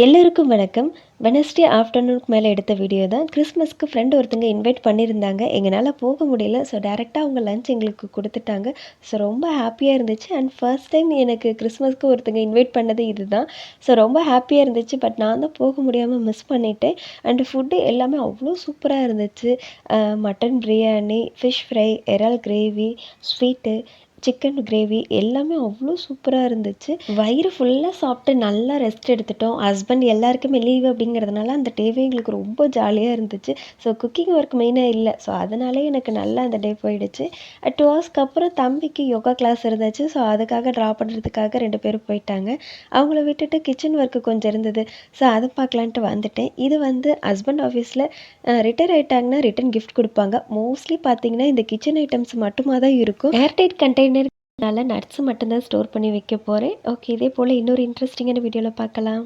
எல்லோருக்கும் வணக்கம். வெட்னஸ்டே ஆஃப்டர்நூனுக்கு மேலே எடுத்த வீடியோ தான். கிறிஸ்மஸ்க்கு ஃப்ரெண்ட் ஒருத்தங்க இன்வைட் பண்ணியிருந்தாங்க. எங்களால் போக முடியல. ஸோ டைரெக்டாக அவங்க லஞ்ச் எங்களுக்கு கொடுத்துட்டாங்க. ஸோ ரொம்ப ஹாப்பியாக இருந்துச்சு. அண்ட் ஃபர்ஸ்ட் டைம் எனக்கு கிறிஸ்மஸ்க்கு ஒருத்தங்க இன்வைட் பண்ணது இதுதான். ஸோ ரொம்ப ஹாப்பியாக இருந்துச்சு. பட் நான் தான் போக முடியாமல் மிஸ் பண்ணிட்டேன். அண்ட் ஃபுட்டு எல்லாமே அவ்வளோ சூப்பராக இருந்துச்சு. மட்டன் பிரியாணி, ஃபிஷ் ஃப்ரை, இறால் கிரேவி, ஸ்வீட்டு, சிக்கன் கிரேவி எல்லாமே அவ்வளோ சூப்பராக இருந்துச்சு. வயிறு ஃபுல்லாக சாப்பிட்டு நல்லா ரெஸ்ட் எடுத்துட்டோம். ஹஸ்பண்ட் எல்லாருக்குமே லீவு அப்படிங்கிறதுனால அந்த டேவே எங்களுக்கு ரொம்ப ஜாலியாக இருந்துச்சு. ஸோ குக்கிங் ஒர்க் மெயினாக இல்லை. ஸோ அதனாலே எனக்கு நல்லா அந்த டே போயிடுச்சு. 2 ஹவர்ஸ்க்கு அப்புறம் தம்பிக்கு யோகா கிளாஸ் இருந்துச்சு. ஸோ அதுக்காக ட்ரா பண்ணுறதுக்காக 2 பேரும் போயிட்டாங்க. அவங்கள விட்டுட்டு கிச்சன் ஒர்க்கு கொஞ்சம் இருந்தது. ஸோ அதை பார்க்கலான்ட்டு வந்துட்டேன். இது வந்து ஹஸ்பண்ட் ஆஃபீஸில் ரிட்டையர் ஆகிட்டாங்கன்னா ரிட்டன் கிஃப்ட் கொடுப்பாங்க. மோஸ்ட்லி பார்த்தீங்கன்னா இந்த கிச்சன் ஐட்டம்ஸ் மட்டுமா தான் இருக்கும். ஏர்டைட் கண்டெய்னர் நட்ஸ் மட்டும்தான் ஸ்டோர் பண்ணி வைக்க போகிறேன். ஓகே, இதே போல் இன்னொரு இன்ட்ரெஸ்டிங்கான வீடியோவில் பார்க்கலாம்.